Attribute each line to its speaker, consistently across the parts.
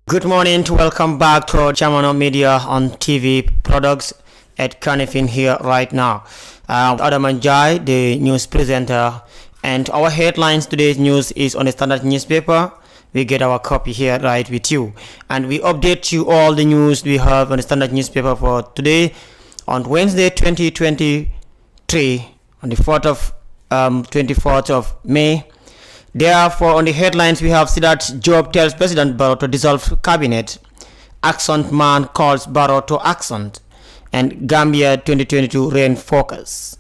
Speaker 1: Good morning to welcome back to Jamano Media on TV products at Canifin here right now. Adama Njie, the news presenter, and our headlines today's news is on the Standard newspaper. We get our copy here right with you, and we update you all the news we have on the Standard newspaper for today on Wednesday 2023 on the 24th of May. Therefore, on the headlines, we have Sidat Job tells President Barrow to dissolve cabinet. Accent man calls Barrow to accent. And Gambia 2022 rain focus.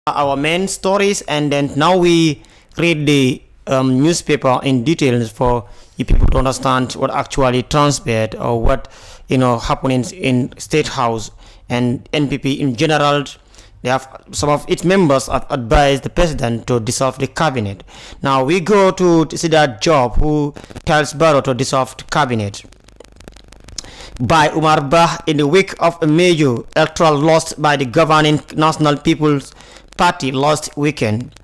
Speaker 1: Our main stories, and then now we read the newspaper in details for you people to understand what actually transpired or what happening in State House and NPP in general. They have some of its members have advised the president to dissolve the cabinet. Now we go to see that Job who tells Barrow to dissolve the cabinet. By Umar Bah in the wake of a major electoral loss by the governing National People's Party last weekend.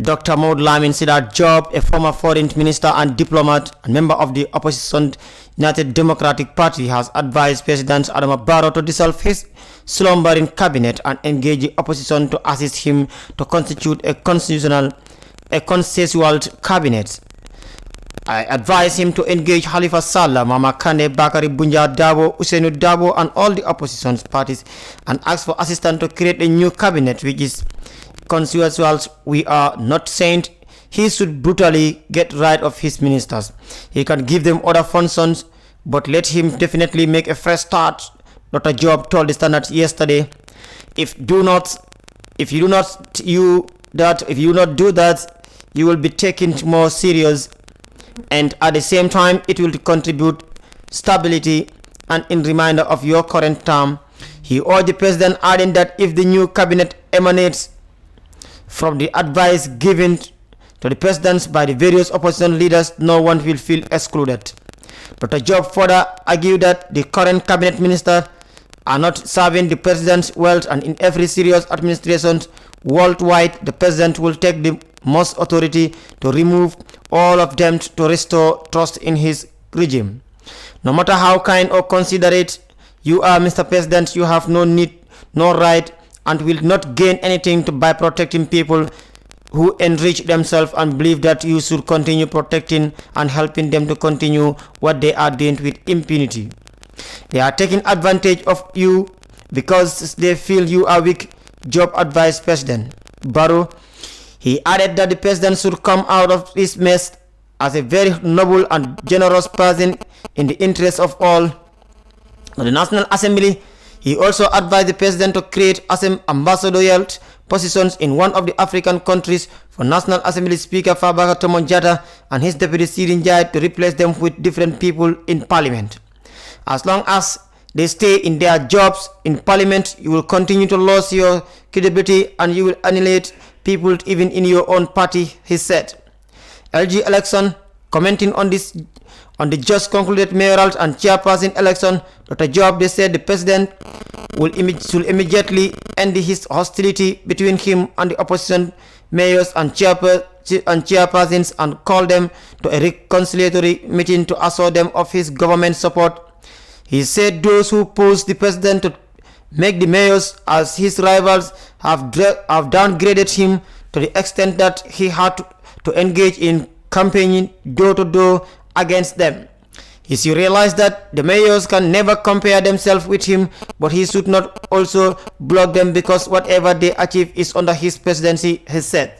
Speaker 1: Dr. Maud Lamin said that Job, a former foreign minister and diplomat and member of the opposition United Democratic Party, has advised President Adama Barrow to dissolve his slumbering cabinet and engage the opposition to assist him to constitute a consensual cabinet. I advise him to engage Halifa Sallah, Mama Kane, Bakari Bunja Dabo, Usainu Dabo and all the opposition parties and ask for assistance to create a new cabinet which is consensual. We are not saying he should brutally get rid of his ministers. He can give them other functions, but let him definitely make a fresh start. Dr. Job told the Standard yesterday, if you do not do that, you will be taken more serious, and at the same time it will contribute stability and in reminder of your current term. He urged the president, adding that if the new cabinet emanates from the advice given to the presidents by the various opposition leaders, no one will feel excluded. Dr. Job further argued that the current cabinet ministers are not serving the president's well, and in every serious administration worldwide, the president will take the most authority to remove all of them to restore trust in his regime. No matter how kind or considerate you are, Mr. President, you have no need, no right, and will not gain anything by protecting people who enrich themselves, and believe that you should continue protecting and helping them to continue what they are doing with impunity. They are taking advantage of you because they feel you are weak, Job advised President Barrow. He added that the president should come out of this mess as a very noble and generous person in the interest of all. The National Assembly, he also advised the president to create ambassadorial positions in one of the African countries for National Assembly Speaker Fabaka Tomonjata and his deputy Njie to replace them with different people in parliament. As long as they stay in their jobs in parliament, you will continue to lose your credibility and you will annihilate people even in your own party, he said. LG election, commenting on the just concluded mayoral and chairperson election, Dr. Job, they said the president should immediately end his hostility between him and the opposition mayors and chairpersons and call them to a reconciliatory meeting to assure them of his government support. He said those who pushed the president to make the mayors as his rivals have downgraded him to the extent that he had to engage in campaigning door to door against them. He should realize that the mayors can never compare themselves with him, but he should not also block them because whatever they achieve is under his presidency, he said.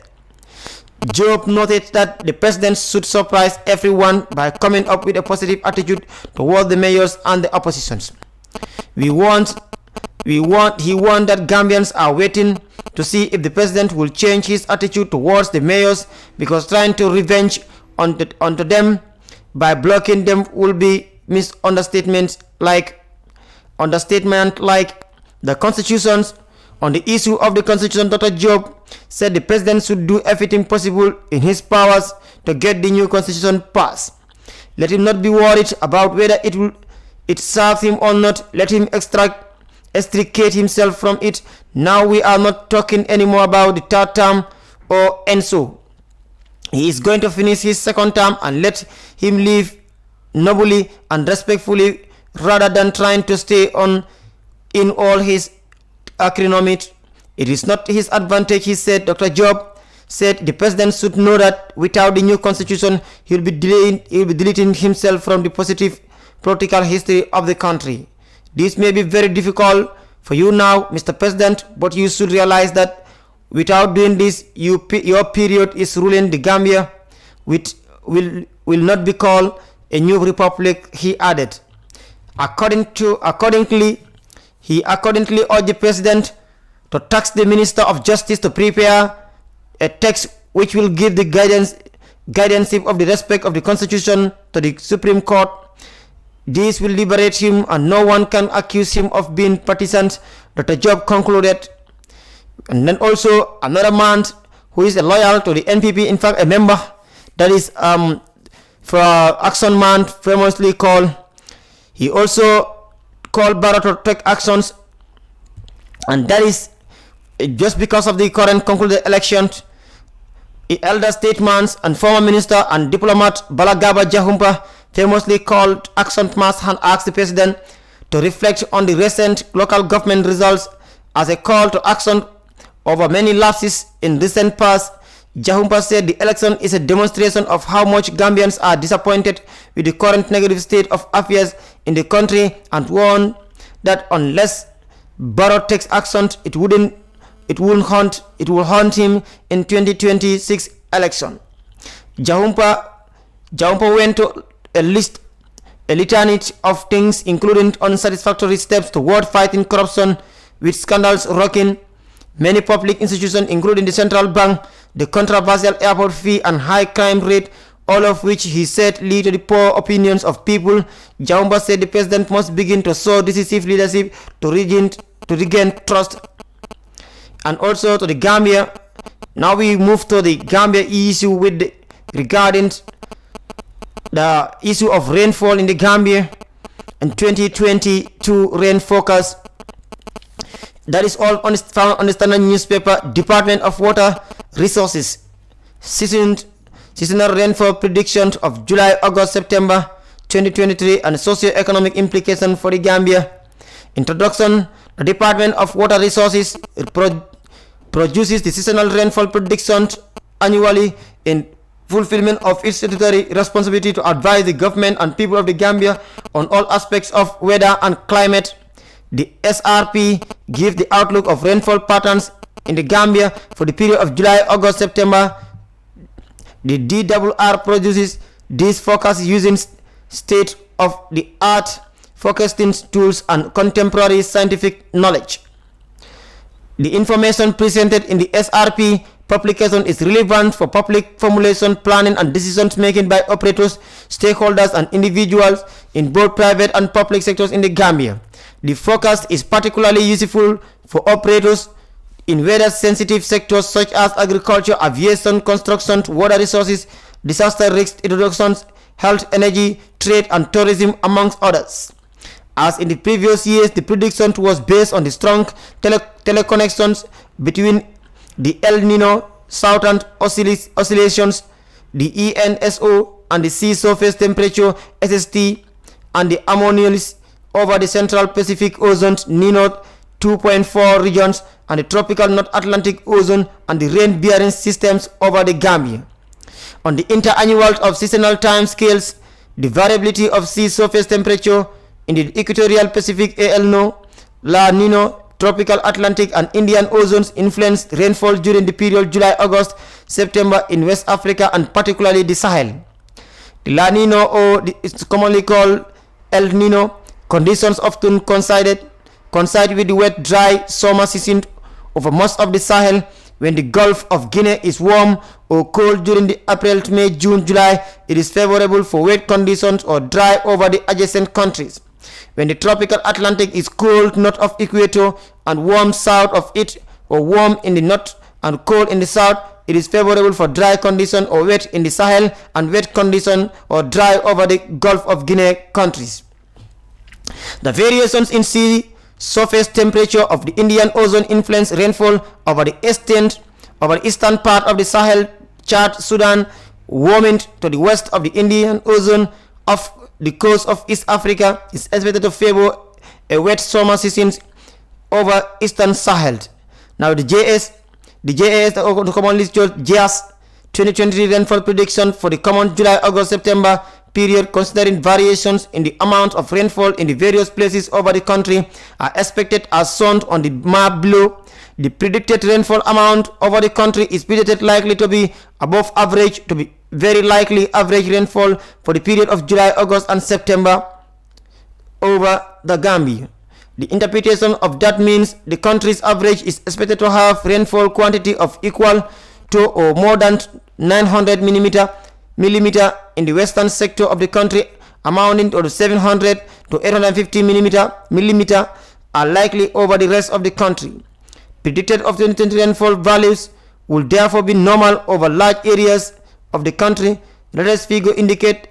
Speaker 1: Job noted that the president should surprise everyone by coming up with a positive attitude toward the mayors and the oppositions. He warned that Gambians are waiting to see if the president will change his attitude towards the mayors, because trying to revenge onto them by blocking them will be understatement like the constitutions. On the issue of the constitution, Dr. Job said the president should do everything possible in his powers to get the new constitution passed. Let him not be worried about whether it serves him or not. Let him extract extricate himself from it. Now we are not talking anymore about the third term or Enso. He is going to finish his second term and let him live nobly and respectfully rather than trying to stay on in all his acrimony. It is not his advantage, he said. Dr. Job said the president should know that without the new constitution, he will be deleting himself from the positive political history of the country. This may be very difficult for you now, Mr. President, but you should realize that without doing this, your period is ruling the Gambia, which will not be called a new republic, he added. Accordingly, he urged the president to task the Minister of Justice to prepare a text which will give the guidance of the respect of the Constitution to the Supreme Court. This will liberate him and no one can accuse him of being partisan, Dr. Job concluded. And then also another man who is loyal to the NPP, in fact a member, that is for Action Man famously called. He also called Barrow to take actions, and that is just because of the current concluded election. Elder statesman and former minister and diplomat Balagaba Jahumpa famously called action mass and asked the president to reflect on the recent local government results as a call to action over many lapses in recent past. Jahumpa said the election is a demonstration of how much Gambians are disappointed with the current negative state of affairs in the country and warned that unless Barrow takes action, it will haunt him in 2026 election. Jahumpa went to a litany of things, including unsatisfactory steps toward fighting corruption, with scandals rocking many public institutions, including the central bank, the controversial airport fee, and high crime rate, all of which he said lead to the poor opinions of people. Jahumpa said the president must begin to show decisive leadership to regain trust. And also to the Gambia. Now we move to the Gambia issue regarding the issue of rainfall in the Gambia and 2022 rain forecast. That is all found on the Standard newspaper. Department of Water Resources seasonal rainfall prediction of July, August, September 2023 and socio-economic implication for the Gambia. Introduction. The Department of Water Resources produces the seasonal rainfall predictions annually in fulfillment of its statutory responsibility to advise the government and people of the Gambia on all aspects of weather and climate. The SRP gives the outlook of rainfall patterns in the Gambia for the period of July, August, September. The DRR produces these forecasts using state-of-the-art forecasting tools and contemporary scientific knowledge. The information presented in the SRP publication is relevant for public formulation, planning, and decisions making by operators, stakeholders, and individuals in both private and public sectors in the Gambia. The forecast is particularly useful for operators in weather-sensitive sectors such as agriculture, aviation, construction, water resources, disaster risk reductions, health, energy, trade, and tourism, amongst others. As in the previous years, the prediction was based on the strong teleconnections between the El Nino Southern oscillations, the ENSO, and the sea surface temperature SST, and the anomalies over the Central Pacific Ocean Nino 2.4 regions, and the tropical North Atlantic Ocean, and the rain-bearing systems over the Gambia. On the interannual of seasonal time scales, the variability of sea surface temperature in the equatorial Pacific El Nino, La Nino, tropical Atlantic, and Indian Oceans influenced rainfall during the period July, August, September in West Africa and particularly the Sahel. The La Nino, or it's commonly called El Nino, conditions often coincide with the wet, dry summer season over most of the Sahel. When the Gulf of Guinea is warm or cold during the April to May, June, July, it is favorable for wet conditions or dry over the adjacent countries. When the tropical Atlantic is cold north of equator and warm south of it, or warm in the north and cold in the south, it is favorable for dry condition or wet in the Sahel and wet condition or dry over the Gulf of Guinea countries. The variations in sea Surface temperature of the Indian Ocean influence rainfall over the eastern part of the Sahel, Chad, Sudan, warming to the west of the Indian Ocean off the coast of East Africa is expected to favor a wet summer season over eastern Sahel. Now the commonly called JAS 2023 rainfall prediction for the common July, August, September period, considering variations in the amount of rainfall in the various places over the country, are expected as shown on the map below. The predicted rainfall amount over the country is predicted likely to be above average to be very likely average rainfall for the period of July, August, and September over the Gambia. The interpretation of that means the country's average is expected to have rainfall quantity of equal to or more than 900 millimeter in the western sector of the country, amounting to 700 to 850 millimeter are likely over the rest of the country. Predicted of 2020 rainfall values will therefore be normal over large areas of the country. The latest figure indicate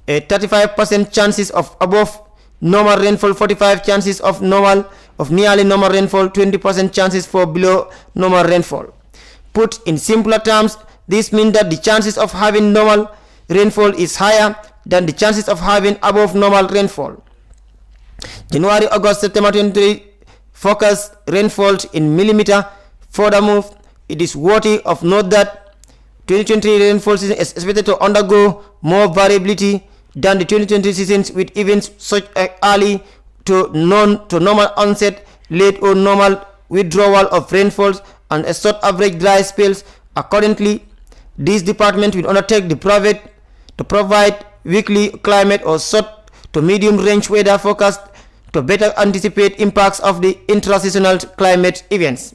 Speaker 1: a 35% chances of above normal rainfall, 45 chances of nearly normal rainfall, 20% chances for below normal rainfall. Put in simpler terms, this means that the chances of having normal rainfall is higher than the chances of having above normal rainfall. January, August, September 2023 forecast rainfall in millimeter. Furthermore, it is worthy of note that 2023 rainfall season is expected to undergo more variability than the 2020 seasons, with events such as early to normal onset, late or normal withdrawal of rainfalls, and a short average dry spells. Accordingly, this department will undertake to provide weekly climate or short to medium range weather forecast to better anticipate impacts of the intra-seasonal climate events.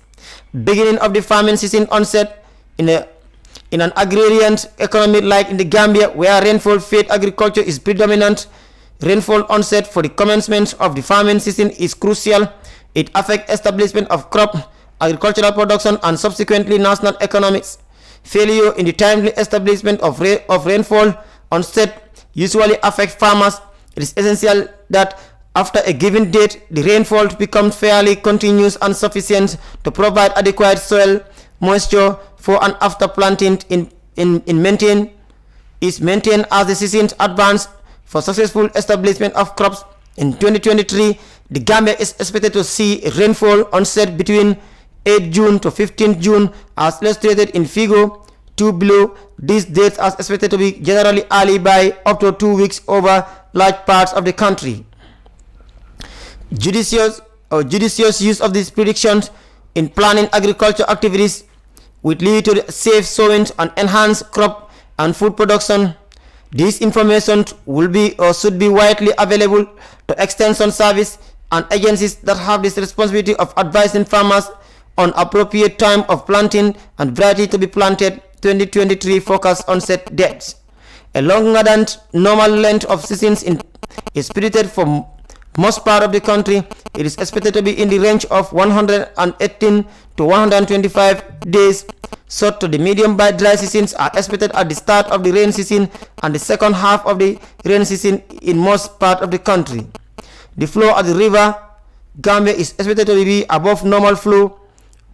Speaker 1: Beginning of the farming season onset in an agrarian economy like in the Gambia, where rainfall-fed agriculture is predominant, rainfall onset for the commencement of the farming season is crucial. It affects establishment of crop, agricultural production, and subsequently national economics. Failure in the timely establishment of rainfall onset usually affects farmers. It is essential that after a given date, the rainfall becomes fairly continuous and sufficient to provide adequate soil moisture for and after planting maintained as the seasons advance for successful establishment of crops. In 2023, the Gambia is expected to see rainfall onset between 8 June to 15 June as illustrated in figure 2 below. These dates are expected to be generally early by up to 2 weeks over large parts of the country. Judicious use of these predictions in planning agriculture activities will lead to the safe sowing and enhanced crop and food production. This information will be or should be widely available to extension service and agencies that have this responsibility of advising farmers on appropriate time of planting and variety to be planted. 2023 forecast onset dates. A longer than normal length of seasons is predicted for most part of the country. It is expected to be in the range of 118 to 125 days. Short to the medium by dry seasons are expected at the start of the rain season and the second half of the rain season in most part of the country. The flow of the river Gambia is expected to be above normal flow.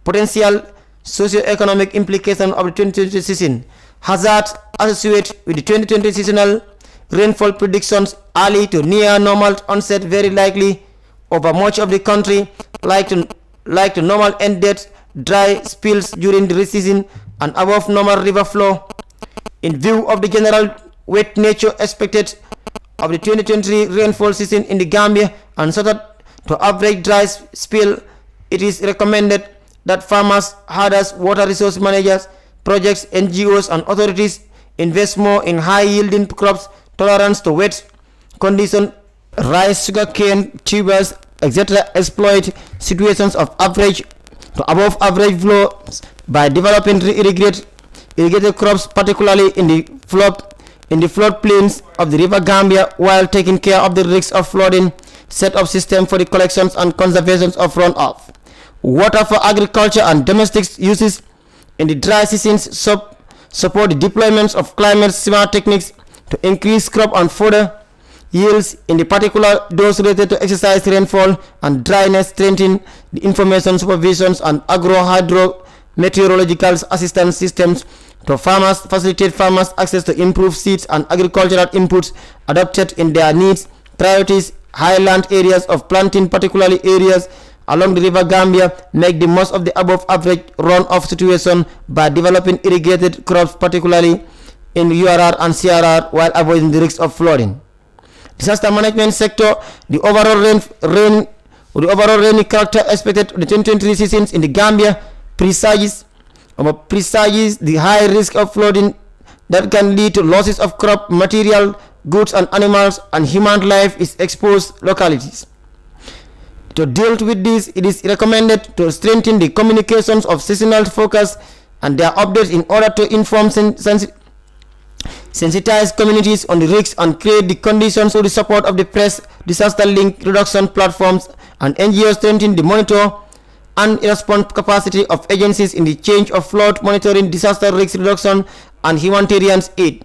Speaker 1: Potential socio-economic implication of the 2020 season. Hazards associated with the 2020 seasonal rainfall predictions: early to near normal onset very likely over much of the country, like to normal end dates, dry spells during the season, and above normal river flow. In view of the general wet nature expected of the 2023 rainfall season in the Gambia and shorter to average dry spell, it is recommended that farmers, herders, water resource managers, projects, NGOs, and authorities invest more in high-yielding crops, tolerance to wet conditions, rice, sugarcane, tubers, etc. Exploit situations of average to above average flow by developing irrigated crops, particularly in the floodplains of the River Gambia, while taking care of the risks of flooding. Set up system for the collections and conservation of runoff. Water for agriculture and domestic uses in the dry seasons support the deployments of climate smart techniques to increase crop and fodder yields, in the particular those related to exercise, rainfall, and dryness, strengthen the information supervisions and agro-hydro-meteorological assistance systems to farmers, facilitate farmers access to improved seeds and agricultural inputs adopted in their needs, priorities, highland areas of planting, particularly areas along the river Gambia, make the most of the above average runoff situation by developing irrigated crops, particularly in URR and CRR, while avoiding the risk of flooding. Disaster management sector, the overall rainy character expected the 2023 seasons in the Gambia presages the high risk of flooding that can lead to losses of crop material, goods and animals, and human life in exposed localities. To deal with this, it is recommended to strengthen the communications of seasonal focus and their updates in order to inform sensitize communities on the risks and create the conditions for the support of the press, disaster link reduction platforms, and NGOs, strengthen the monitor and response capacity of agencies in the change of flood monitoring, disaster risk reduction, and humanitarian aid.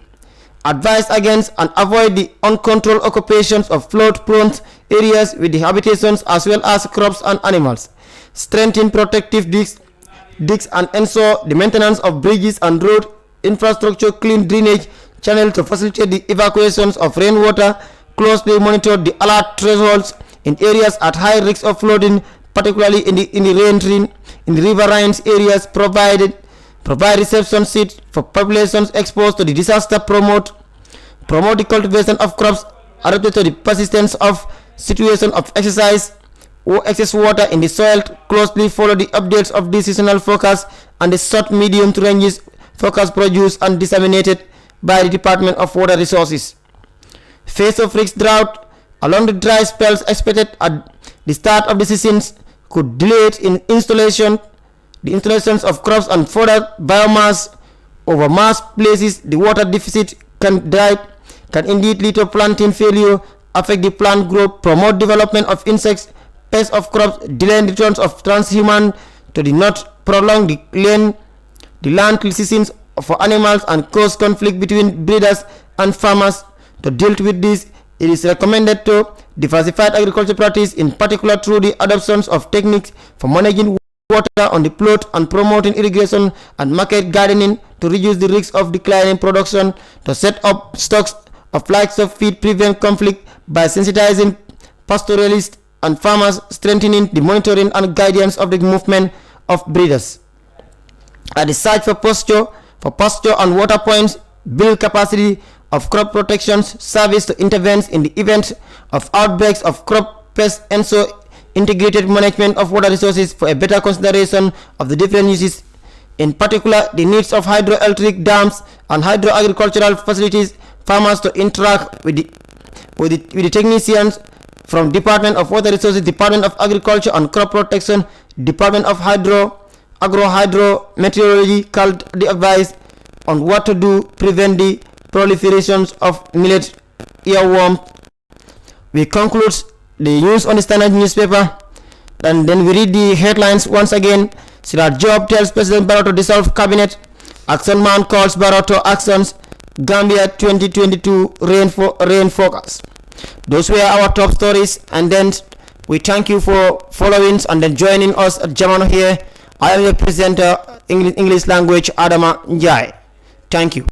Speaker 1: Advise against and avoid the uncontrolled occupations of flood-prone areas with the habitations as well as crops and animals. Strengthen protective digs and ensure the maintenance of bridges and road infrastructure, clean drainage channels to facilitate the evacuations of rainwater. Closely monitor the alert thresholds in areas at high risk of flooding, particularly in the riverine areas. Provide reception seats for populations exposed to the disaster. Promote the cultivation of crops adapted to the persistence of situation of exercise or excess water in the soil. Closely follow the updates of the seasonal forecast and the short medium to ranges forecast produced and disseminated by the Department of Water Resources. Phase of risk drought along the dry spells expected at the start of the seasons could delay in installations of crops and further biomass over mass places. The water deficit can indeed lead to planting failure, affect the plant growth, promote development of insects, pests of crops, delay returns of transhuman to the north, prolong the land seasons for animals, and cause conflict between breeders and farmers. To deal with this, it is recommended to diversify agriculture practice, in particular through the adoption of techniques for managing water on the plot and promoting irrigation and market gardening to reduce the risk of declining production. To set up stocks of livestock feed, prevent conflict by sensitizing pastoralists and farmers, strengthening the monitoring and guidance of the movement of breeders. At the site for pasture and water points, build capacity of crop protection service to intervene in the event of outbreaks of crop pests, and so integrated management of water resources for a better consideration of the different uses, in particular the needs of hydroelectric dams and hydro-agricultural facilities. Farmers to interact with the technicians from Department of Water Resources, Department of Agriculture and Crop Protection, Department of Agro-Hydro-Meteorology, called the advice on what to do prevent the proliferations of millet earworm. We conclude the news on the Standard newspaper, and then we read the headlines once again. Siraj Job tells President Barrow to dissolve cabinet. Action man calls Barrow to actions. Gambia 2022 rain forecast. Those were our top stories, and then we thank you for following and then joining us at Jamano here. I am your presenter, English language, Adama Njie. Thank you.